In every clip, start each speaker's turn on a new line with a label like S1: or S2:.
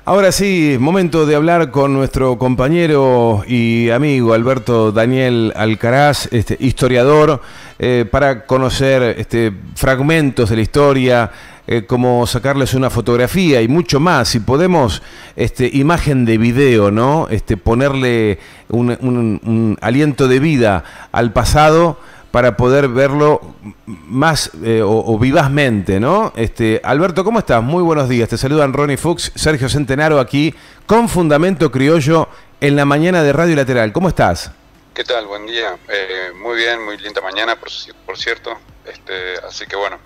S1: Ahora sí, momento de hablar con nuestro compañero y amigo Alberto Daniel Alcaraz, historiador, para conocer fragmentos de la historia, cómo sacarles una fotografía y mucho más. Si podemos, imagen de video, ¿no? Ponerle un aliento de vida al pasado para poder verlo más o vivazmente, ¿no? Alberto, ¿cómo estás? Muy buenos días. Te saludan Ronnie Fuchs, Sergio Centenaro aquí con Fundamento Criollo en la mañana de Radio Lateral. ¿Cómo estás?
S2: ¿Qué tal? Buen día. Muy bien, muy linda mañana, por cierto. Así que bueno,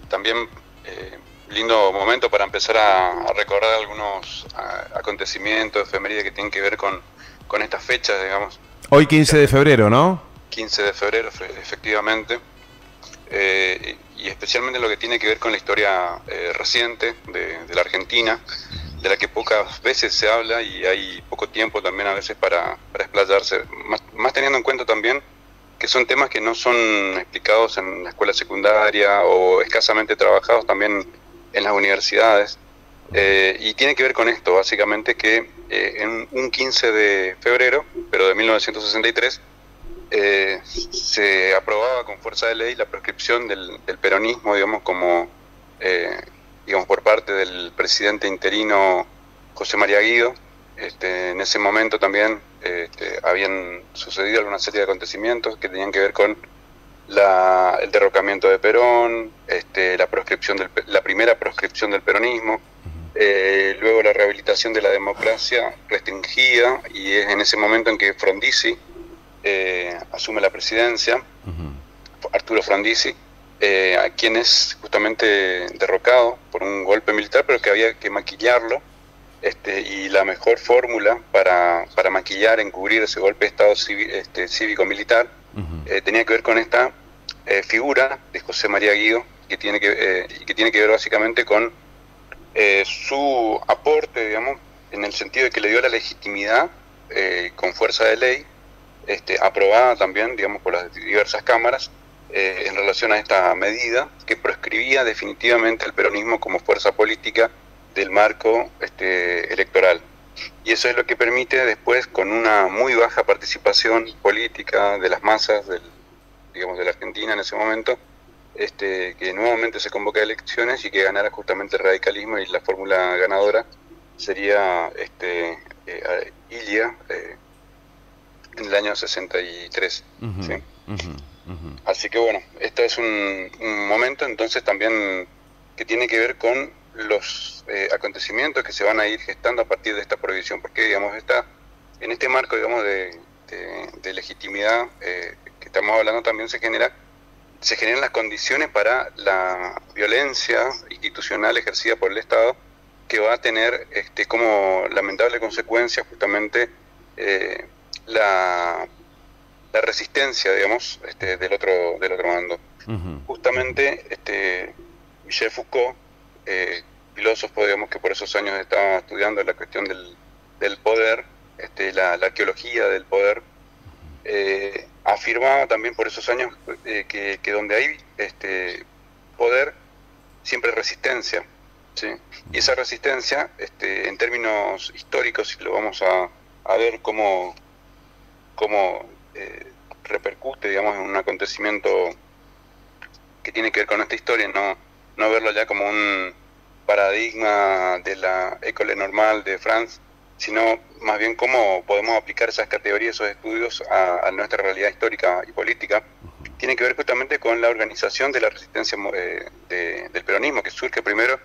S2: también lindo momento para empezar a recordar algunos acontecimientos, efemérides que tienen que ver con estas fechas, digamos.
S1: Hoy 15 de febrero, ¿no?
S2: 15 de febrero, efectivamente, y especialmente lo que tiene que ver con la historia reciente de la Argentina, de la que pocas veces se habla y hay poco tiempo también a veces para explayarse, más teniendo en cuenta también que son temas que no son explicados en la escuela secundaria o escasamente trabajados también en las universidades, y tiene que ver con esto, básicamente, que en un 15 de febrero, pero de 1963, se aprobaba con fuerza de ley la proscripción del peronismo, digamos, digamos, por parte del presidente interino José María Guido. En ese momento también habían sucedido alguna serie de acontecimientos que tenían que ver con el derrocamiento de Perón, la primera proscripción del peronismo, luego la rehabilitación de la democracia restringida, y es en ese momento en que Frondizi asume la presidencia, Arturo Frondizi, a quien es justamente derrocado por un golpe militar, pero que había que maquillarlo, y la mejor fórmula para maquillar, encubrir ese golpe de Estado cívico-militar, tenía que ver con esta figura de José María Guido, que tiene que ver básicamente con su aporte, digamos, en el sentido de que le dio la legitimidad con fuerza de ley, aprobada también, digamos, por las diversas cámaras, en relación a esta medida que proscribía definitivamente el peronismo como fuerza política del marco electoral. Y eso es lo que permite después, con una muy baja participación política de las masas digamos, de la Argentina en ese momento, que nuevamente se convoca a elecciones y que ganara justamente el radicalismo, y la fórmula ganadora sería Ilia, en el año 63. ¿Sí? Así que bueno, este es un momento entonces también que tiene que ver con los acontecimientos que se van a ir gestando a partir de esta prohibición, porque digamos en este marco, digamos, de legitimidad que estamos hablando, también se generan las condiciones para la violencia institucional ejercida por el Estado, que va a tener como lamentable consecuencia justamente la resistencia, digamos, del otro bando. Justamente Michel Foucault, filósofo, digamos, que por esos años estaba estudiando la cuestión del poder, la arqueología del poder, afirmaba también por esos años que donde hay poder, siempre hay resistencia, ¿sí? Y esa resistencia, en términos históricos, si lo vamos a ver cómo repercute, digamos, en un acontecimiento que tiene que ver con esta historia, no verlo ya como un paradigma de la École Normale de France, sino más bien cómo podemos aplicar esas categorías, esos estudios a nuestra realidad histórica y política. Tiene que ver justamente con la organización de la resistencia del peronismo, que surge primero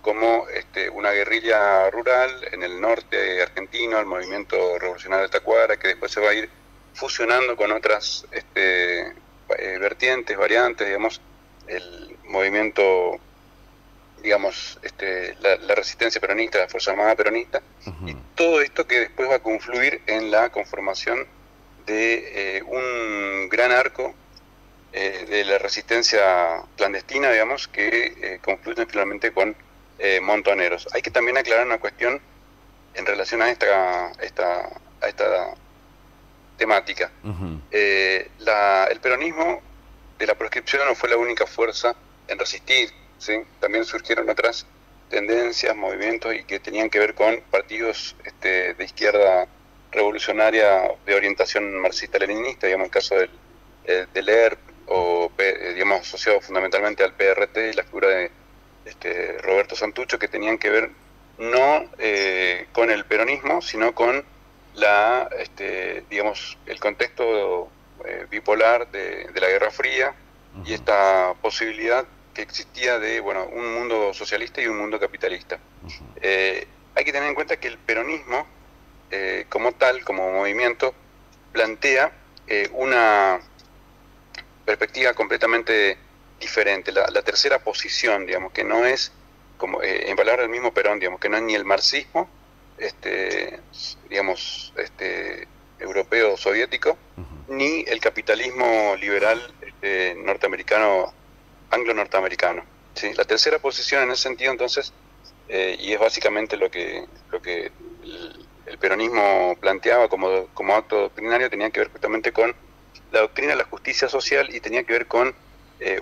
S2: como una guerrilla rural en el norte argentino, el movimiento revolucionario de Tacuara, que después se va a ir fusionando con otras vertientes, variantes, digamos, el movimiento, digamos, la resistencia peronista, la Fuerza Armada peronista, y todo esto que después va a confluir en la conformación de un gran arco de la resistencia clandestina, digamos, que concluyen finalmente con montoneros. Hay que también aclarar una cuestión en relación a esta temática. El peronismo de la proscripción no fue la única fuerza en resistir, ¿sí? También surgieron otras tendencias, movimientos y que tenían que ver con partidos de izquierda revolucionaria de orientación marxista-leninista, digamos el caso del ERP, o digamos asociado fundamentalmente al PRT y la figura de Roberto Santucho, que tenían que ver no con el peronismo, sino con digamos, el contexto bipolar de la Guerra Fría y esta posibilidad que existía de un mundo socialista y un mundo capitalista. Hay que tener en cuenta que el peronismo, como tal, como movimiento, plantea una perspectiva completamente diferente. La tercera posición, digamos, que no es, como en palabras del mismo Perón, digamos, que no es ni el marxismo, digamos, europeo soviético, ni el capitalismo liberal norteamericano, anglo-norteamericro, ¿sí? La tercera posición en ese sentido, entonces, y es básicamente lo que el peronismo planteaba como acto doctrinario, tenía que ver justamente con la doctrina de la justicia social y tenía que ver con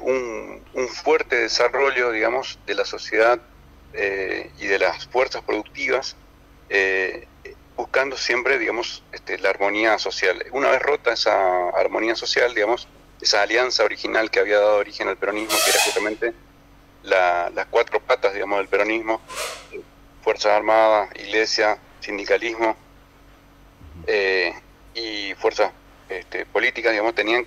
S2: un fuerte desarrollo, digamos, de la sociedad y de las fuerzas productivas, buscando siempre, digamos, la armonía social. Una vez rota esa armonía social, digamos, esa alianza original que había dado origen al peronismo, que era justamente las cuatro patas, digamos, del peronismo: Fuerzas Armadas, Iglesia, sindicalismo y fuerzas políticas, digamos, tenían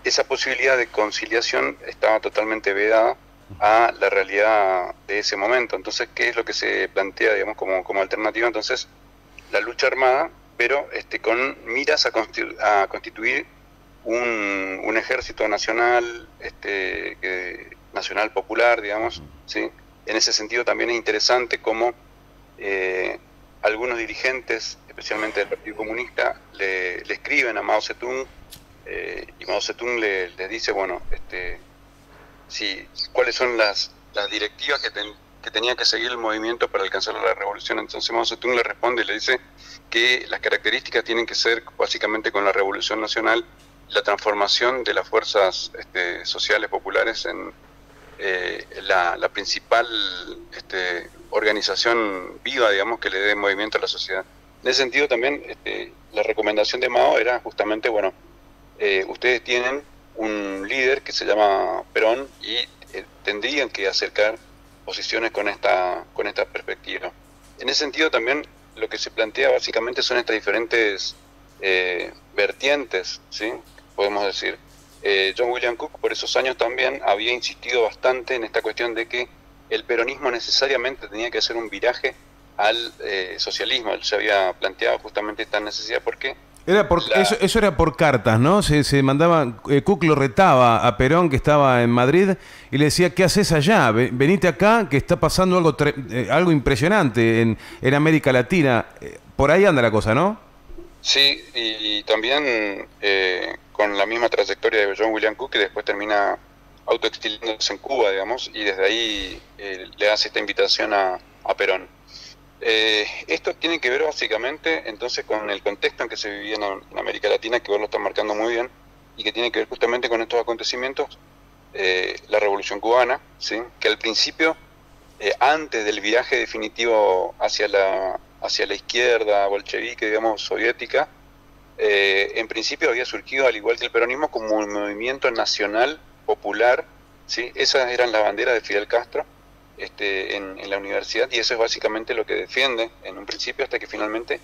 S2: esa posibilidad de conciliación, estaba totalmente vedada a la realidad de ese momento. Entonces, ¿qué es lo que se plantea, digamos, como alternativa? Entonces, la lucha armada, pero con miras a constituir un ejército nacional, nacional popular, digamos, ¿sí? En ese sentido también es interesante cómo algunos dirigentes, especialmente del Partido Comunista, le escriben a Mao Zedong, y Mao Zedong les dice, sí, cuáles son las directivas que tenía que seguir el movimiento para alcanzar la revolución. Entonces Mao Zedong le responde y le dice que las características tienen que ser básicamente con la revolución nacional, la transformación de las fuerzas sociales populares en la principal organización viva, digamos, que le dé movimiento a la sociedad. En ese sentido también la recomendación de Mao era justamente, ustedes tienen un líder que se llama Perón y tendrían que acercar posiciones con esta perspectiva. En ese sentido también lo que se plantea básicamente son estas diferentes vertientes, ¿sí? Podemos decir. John William Cook por esos años también había insistido bastante en esta cuestión de que el peronismo necesariamente tenía que hacer un viraje al socialismo. Él se había planteado justamente esta necesidad porque...
S1: Eso era por cartas, ¿no? Se mandaba, Cook lo retaba a Perón, que estaba en Madrid, y le decía: ¿qué haces allá? Venite acá, que está pasando algo impresionante en América Latina. Por ahí anda la cosa, ¿no?
S2: Sí, y también con la misma trayectoria de John William Cook, que después termina autoexiliándose en Cuba, digamos, y desde ahí le hace esta invitación a Perón. Esto tiene que ver básicamente entonces con el contexto en que se vivía en América Latina, que vos lo estás marcando muy bien, y que tiene que ver justamente con estos acontecimientos, la Revolución Cubana, ¿sí? Que al principio, antes del viraje definitivo hacia la izquierda bolchevique, digamos, soviética, en principio había surgido, al igual que el peronismo, como un movimiento nacional popular, ¿sí? Esas eran las banderas de Fidel Castro en la universidad, y eso es básicamente lo que defiende en un principio, hasta que finalmente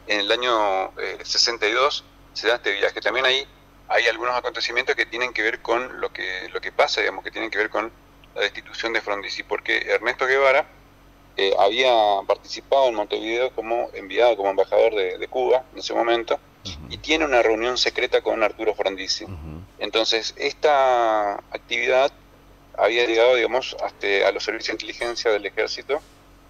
S2: en el año 62 se da este viaje. También ahí hay algunos acontecimientos que tienen que ver con lo que pasa, digamos, que tienen que ver con la destitución de Frondizi, porque Ernesto Guevara había participado en Montevideo como enviado, como embajador de Cuba en ese momento, y tiene una reunión secreta con Arturo Frondizi. Entonces, esta actividad había llegado, digamos, hasta a los servicios de inteligencia del ejército,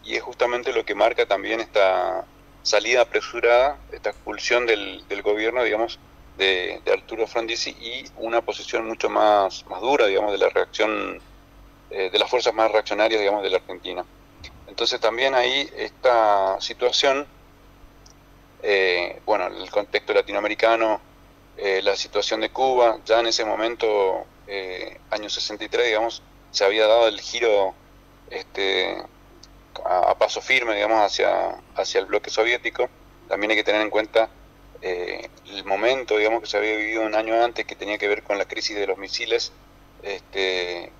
S2: y es justamente lo que marca también esta salida apresurada, esta expulsión del gobierno, digamos, de Arturo Frondizi, y una posición mucho más dura, digamos, de la reacción, de las fuerzas más reaccionarias, digamos, de la Argentina. Entonces también ahí esta situación, el contexto latinoamericano, la situación de Cuba, ya en ese momento, año 63, digamos, se había dado el giro a paso firme, digamos, hacia el bloque soviético. También hay que tener en cuenta el momento, digamos, que se había vivido un año antes, que tenía que ver con la crisis de los misiles,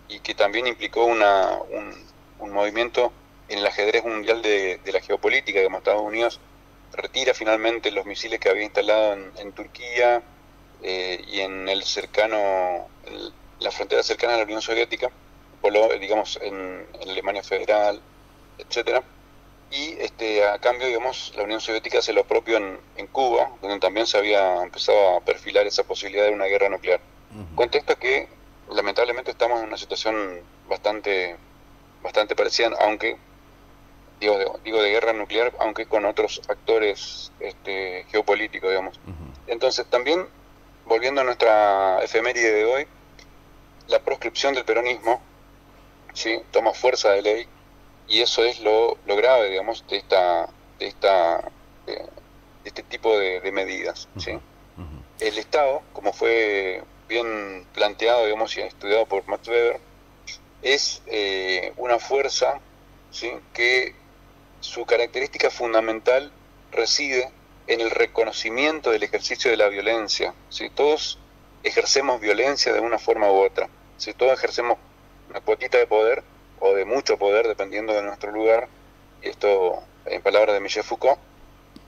S2: y que también implicó un movimiento en el ajedrez mundial de la geopolítica. Digamos, Estados Unidos retira finalmente los misiles que había instalado en Turquía y en la frontera cercana a la Unión Soviética, digamos, en Alemania Federal, etcétera. Y a cambio, digamos, la Unión Soviética hace lo propio en Cuba, donde también se había empezado a perfilar esa posibilidad de una guerra nuclear. Contexto que lamentablemente estamos en una situación bastante parecida, aunque digo de guerra nuclear, aunque con otros actores geopolíticos, digamos. Entonces, también, volviendo a nuestra efeméride de hoy, la proscripción del peronismo, ¿sí?, toma fuerza de ley, y eso es lo grave, digamos, de este tipo de medidas, ¿sí? El Estado, como fue bien planteado, digamos, y estudiado por Max Weber, es una fuerza, ¿sí?, que su característica fundamental reside en el reconocimiento del ejercicio de la violencia, ¿sí? Todos ejercemos violencia de una forma u otra, ¿sí? Todos ejercemos una cuotita de poder, o de mucho poder, dependiendo de nuestro lugar, y esto en palabras de Michel Foucault,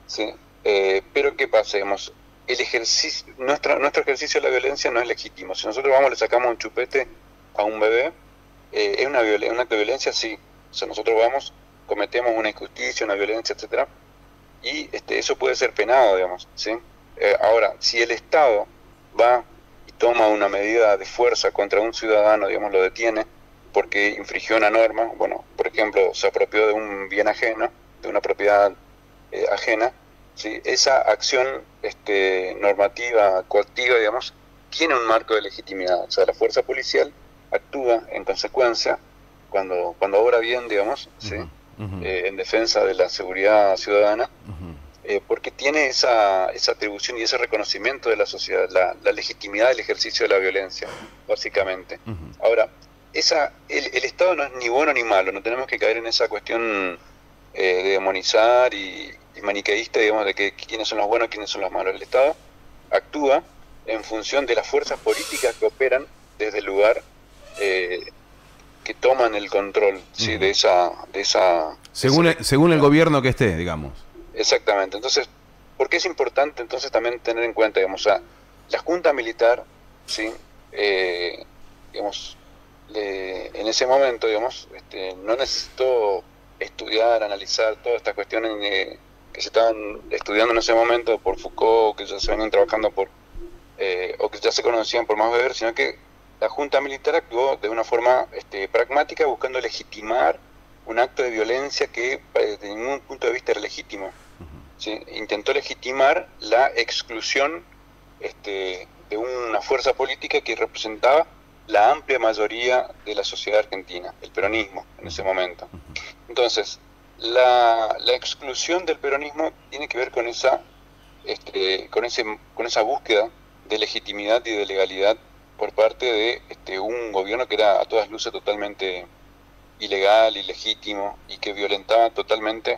S2: ¿sí? Pero ¿qué pasa? Digamos, nuestro ejercicio de la violencia no es legítimo. Si nosotros le sacamos un chupete a un bebé, es un acto de violencia, sí. O sea, nosotros cometemos una injusticia, una violencia, etcétera, y eso puede ser penado, digamos, ¿sí? Ahora, si el Estado va y toma una medida de fuerza contra un ciudadano, digamos, lo detiene porque infringió una norma, bueno, por ejemplo, se apropió de un bien ajeno, de una propiedad ajena, ¿sí? Esa acción normativa, coactiva, digamos, tiene un marco de legitimidad. O sea, la fuerza policial actúa en consecuencia cuando obra bien, digamos, ¿sí? En defensa de la seguridad ciudadana, porque tiene esa atribución y ese reconocimiento de la sociedad, la legitimidad del ejercicio de la violencia, básicamente. Ahora, el Estado no es ni bueno ni malo, no tenemos que caer en esa cuestión de demonizar y maniqueísta, digamos, de que quiénes son los buenos y quiénes son los malos. El Estado actúa en función de las fuerzas políticas que operan desde el lugar que toman el control, ¿sí?, de esa
S1: según el gobierno que esté, digamos.
S2: Exactamente. Entonces, ¿por qué es importante entonces también tener en cuenta, digamos, la Junta Militar, ¿sí?, digamos, en ese momento, digamos, no necesitó estudiar, analizar todas estas cuestiones que se estaban estudiando en ese momento por Foucault, que ya se venían trabajando o que ya se conocían por Max Weber, sino que la Junta Militar actuó de una forma pragmática, buscando legitimar un acto de violencia que desde ningún punto de vista era legítimo, ¿sí? Intentó legitimar la exclusión de una fuerza política que representaba la amplia mayoría de la sociedad argentina, el peronismo en ese momento. Entonces, la exclusión del peronismo tiene que ver con esa búsqueda de legitimidad y de legalidad por parte de un gobierno que era a todas luces totalmente ilegal, ilegítimo, y que violentaba totalmente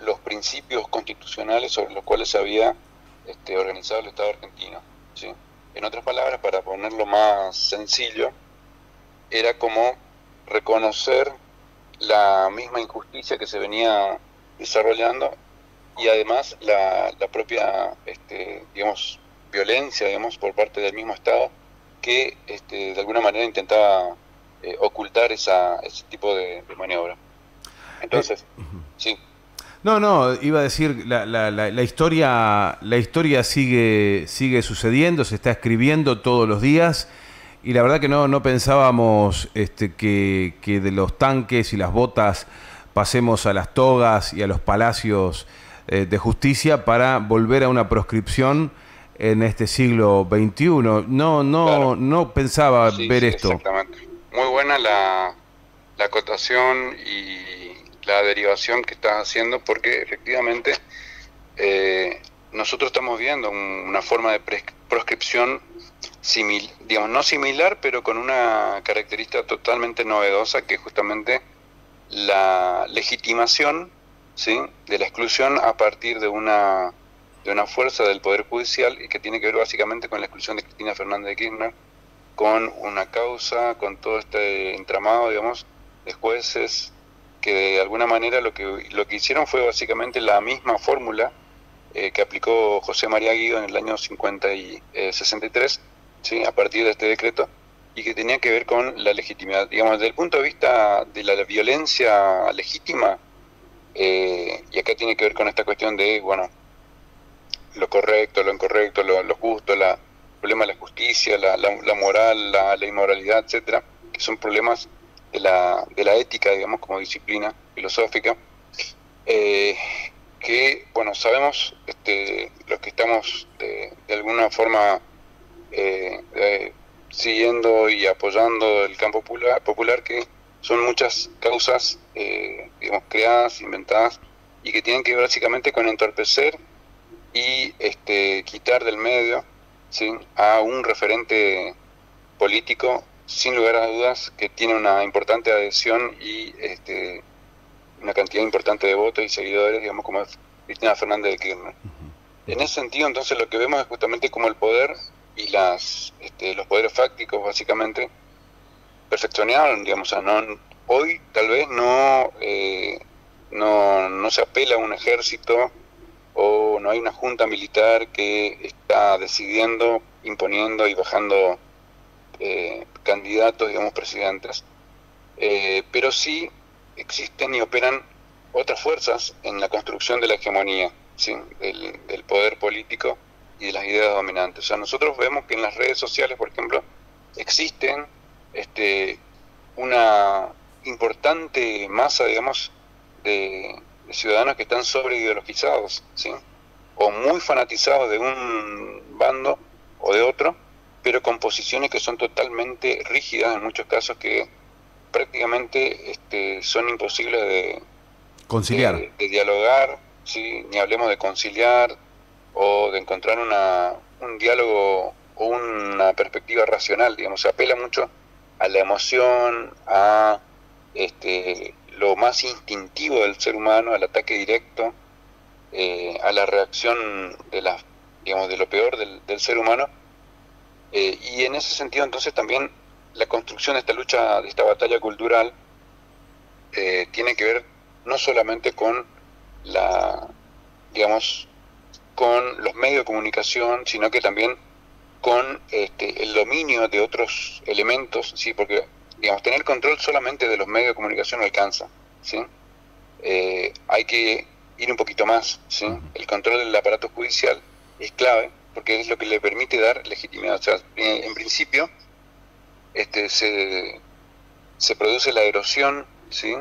S2: los principios constitucionales sobre los cuales se había organizado el Estado argentino, ¿sí? En otras palabras, para ponerlo más sencillo, era como reconocer la misma injusticia que se venía desarrollando, y además la propia digamos, violencia, digamos, por parte del mismo Estado, que de alguna manera intentaba ocultar ese tipo de maniobra. Entonces, sí.
S1: No, iba a decir, la historia sigue sucediendo, se está escribiendo todos los días, y la verdad que no pensábamos que de los tanques y las botas pasemos a las togas y a los palacios de justicia para volver a una proscripción en este siglo XXI. Claro. No pensaba ver esto.
S2: Exactamente. Muy buena la acotación y la derivación que estás haciendo, porque efectivamente nosotros estamos viendo una forma de proscripción digamos, no similar, pero con una característica totalmente novedosa, que es justamente la legitimación, ¿sí?, de la exclusión a partir de una fuerza del Poder Judicial, y que tiene que ver básicamente con la exclusión de Cristina Fernández de Kirchner, con una causa, con todo este entramado, digamos, de jueces que de alguna manera lo que hicieron fue básicamente la misma fórmula que aplicó José María Guido en el año 63, ¿sí?, a partir de este decreto, y que tenía que ver con la legitimidad. Digamos, desde el punto de vista de la violencia legítima, y acá tiene que ver con esta cuestión de, bueno, lo correcto, lo incorrecto, lo justo, el problema de la justicia, la moral, la inmoralidad, etcétera, que son problemas de la ética, digamos, como disciplina filosófica, que, bueno, sabemos, los que estamos de alguna forma siguiendo y apoyando el campo popular, que son muchas causas, digamos, creadas, inventadas, y que tienen que ver básicamente con entorpecer y quitar del medio, ¿sí?, a un referente político, sin lugar a dudas, que tiene una importante adhesión y una cantidad importante de votos y seguidores, digamos, como Cristina Fernández de Kirchner. En ese sentido, entonces, lo que vemos es justamente como el poder y los poderes fácticos, básicamente, perfeccionaron, digamos, hoy tal vez no se apela a un ejército, o no hay una junta militar que está decidiendo, imponiendo y bajando candidatos, digamos, presidentes, pero sí existen y operan otras fuerzas en la construcción de la hegemonía, ¿sí?, del poder político y de las ideas dominantes. O sea, nosotros vemos que en las redes sociales, por ejemplo, existen una importante masa, digamos, de ciudadanos que están sobreideologizados, ¿sí?, o muy fanatizados de un bando o de otro, pero con posiciones que son totalmente rígidas, en muchos casos, que prácticamente son imposibles de
S1: conciliar,
S2: de dialogar, ¿sí?, ni hablemos de conciliar o de encontrar un diálogo o una perspectiva racional. Digamos, se apela mucho a la emoción, a lo más instintivo del ser humano, al ataque directo, a la reacción de lo peor del ser humano, y en ese sentido, entonces, también la construcción de esta lucha, de esta batalla cultural, tiene que ver no solamente con con los medios de comunicación, sino que también con el dominio de otros elementos, ¿sí?, porque, digamos, tener control solamente de los medios de comunicación no alcanza, ¿sí? Hay que ir un poquito más, ¿sí? El control del aparato judicial es clave, porque es lo que le permite dar legitimidad. O sea, en principio, se produce la erosión, ¿sí?,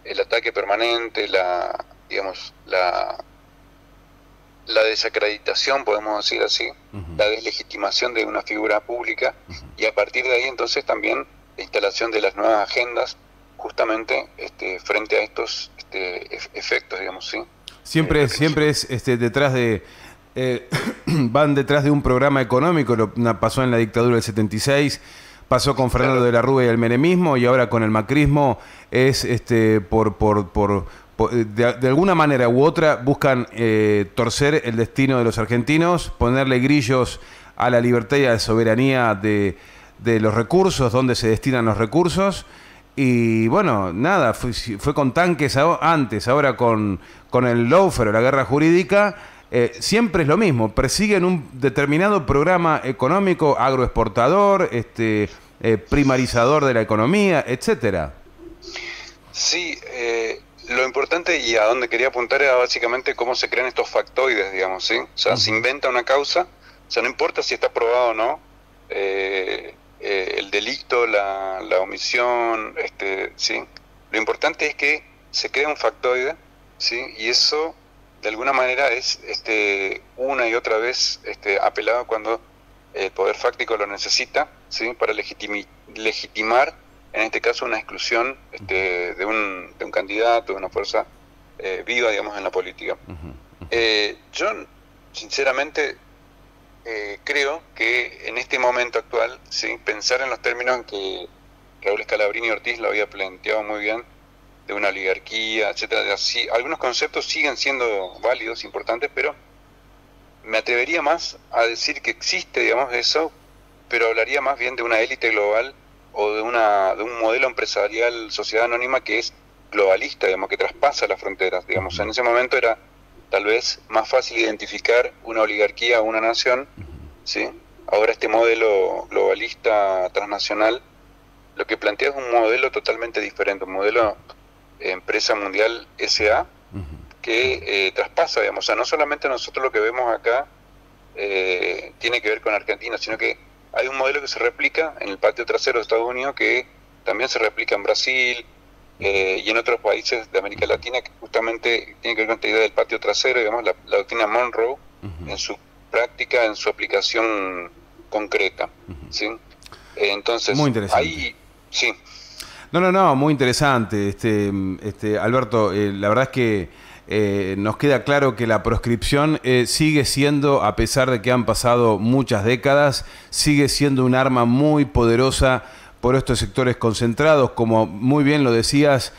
S2: el ataque permanente, la desacreditación, podemos decir así, la deslegitimación de una figura pública, y a partir de ahí, entonces, también la instalación de las nuevas agendas, justamente frente a estos efectos, digamos, ¿sí?
S1: Siempre es detrás de... van detrás de un programa económico. Pasó en la dictadura del 76, pasó con Fernando de la Rúa y el menemismo, y ahora con el macrismo es de alguna manera u otra buscan torcer el destino de los argentinos, ponerle grillos a la libertad y a la soberanía de los recursos, donde se destinan los recursos. Y bueno, nada, fue con tanques antes, ahora con el lawfare, la guerra jurídica. Siempre es lo mismo, persiguen un determinado programa económico, agroexportador, primarizador de la economía, etcétera.
S2: Sí, lo importante y a donde quería apuntar era básicamente cómo se crean estos factoides, digamos, ¿sí? O sea, se inventa una causa, o sea, no importa si está probado o no, el delito, la omisión, ¿sí? Lo importante es que se crea un factoide, ¿sí? Y eso, de alguna manera, es una y otra vez apelado cuando el poder fáctico lo necesita, ¿sí?, para legitimar, en este caso, una exclusión de un candidato, de una fuerza viva, digamos, en la política. Yo, sinceramente, creo que en este momento actual, ¿sí?, pensar en los términos en que Raúl Scalabrini Ortiz lo había planteado muy bien, de una oligarquía, etcétera. Así, algunos conceptos siguen siendo válidos, importantes, pero me atrevería más a decir que existe, digamos, eso, pero hablaría más bien de una élite global o de un modelo empresarial, sociedad anónima que es globalista, digamos, que traspasa las fronteras, digamos. En ese momento era tal vez más fácil identificar una oligarquía o una nación, ¿sí? Ahora este modelo globalista transnacional lo que plantea es un modelo totalmente diferente, un modelo empresa mundial SA que traspasa, digamos, o sea, no solamente nosotros lo que vemos acá tiene que ver con Argentina, sino que hay un modelo que se replica en el patio trasero de Estados Unidos, que también se replica en Brasil y en otros países de América Latina, que justamente tiene que ver con esta idea del patio trasero, digamos, la doctrina Monroe, en su práctica, en su aplicación concreta, ¿sí? Entonces,
S1: muy interesante.
S2: Ahí, sí.
S1: No, muy interesante, Alberto, la verdad es que nos queda claro que la proscripción sigue siendo, a pesar de que han pasado muchas décadas, sigue siendo un arma muy poderosa por estos sectores concentrados. Como muy bien lo decías,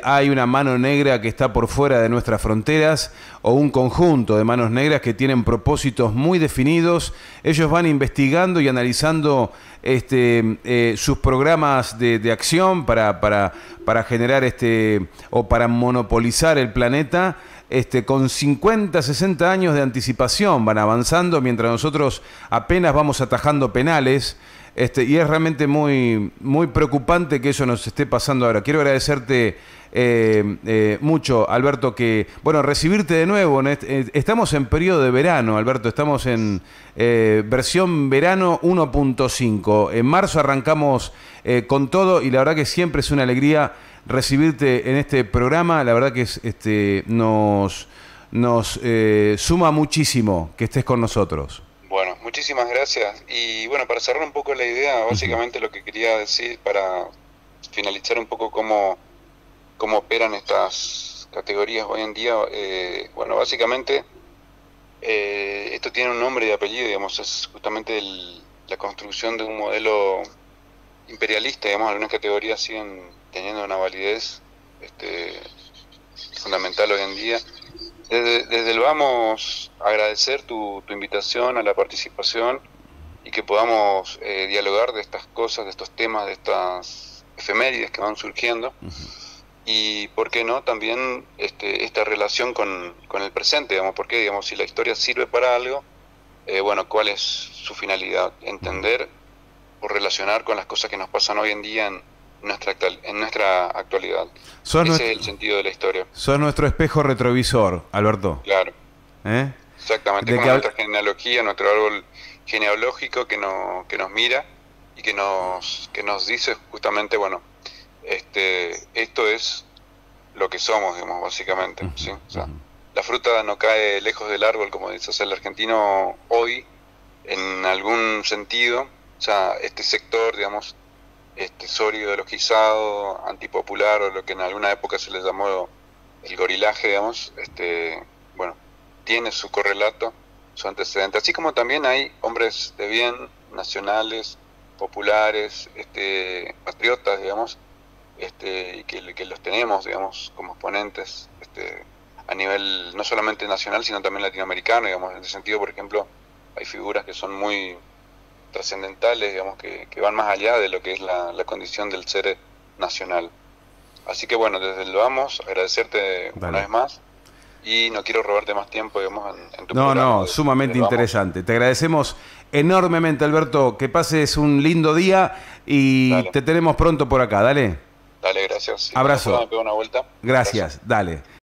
S1: hay una mano negra que está por fuera de nuestras fronteras, o un conjunto de manos negras que tienen propósitos muy definidos. Ellos van investigando y analizando sus programas de acción para generar o para monopolizar el planeta. Con 50, 60 años de anticipación van avanzando, mientras nosotros apenas vamos atajando penales. Y es realmente muy, muy preocupante que eso nos esté pasando ahora. Quiero agradecerte mucho, Alberto, recibirte de nuevo. Estamos en periodo de verano, Alberto, estamos en versión verano 1.5. En marzo arrancamos con todo, y la verdad que siempre es una alegría recibirte en este programa. La verdad que nos suma muchísimo que estés con nosotros.
S2: Bueno, muchísimas gracias. Y bueno, para cerrar un poco la idea, básicamente lo que quería decir, para finalizar un poco cómo operan estas categorías hoy en día, bueno, básicamente esto tiene un nombre y apellido, digamos, es justamente la construcción de un modelo imperialista, digamos. Algunas categorías siguen teniendo una validez fundamental hoy en día. Desde el vamos a agradecer tu invitación a la participación y que podamos dialogar de estas cosas, de estos temas, de estas efemérides que van surgiendo, y por qué no también esta relación con el presente, digamos, porque, digamos, si la historia sirve para algo, bueno, ¿cuál es su finalidad? Entender o relacionar con las cosas que nos pasan hoy en día en nuestra actualidad. Ese es el sentido de la historia.
S1: Sos nuestro espejo retrovisor, Alberto.
S2: Claro. Exactamente, como nuestra genealogía, nuestro árbol genealógico que nos mira y que nos dice justamente, bueno, esto es lo que somos, digamos, básicamente. ¿Sí? O sea, la fruta no cae lejos del árbol, como dice el argentino hoy, en algún sentido. O sea, este sector, digamos, sólido-ideologizado, antipopular, o lo que en alguna época se le llamó el gorilaje, digamos, bueno, tiene su correlato, su antecedente. Así como también hay hombres de bien, nacionales, populares, patriotas, digamos, y que los tenemos, digamos, como exponentes a nivel no solamente nacional, sino también latinoamericano, digamos. En ese sentido, por ejemplo, hay figuras que son muy trascendentales, digamos, que van más allá de lo que es la condición del ser nacional. Así que bueno, desde el vamos, agradecerte una vez más, y no quiero robarte más tiempo, digamos, en tu programa.
S1: No, sumamente interesante. Te agradecemos enormemente, Alberto, que pases un lindo día y te tenemos pronto por acá, dale.
S2: Dale, gracias.
S1: Abrazo.
S2: Me pego una vuelta.
S1: Gracias, dale.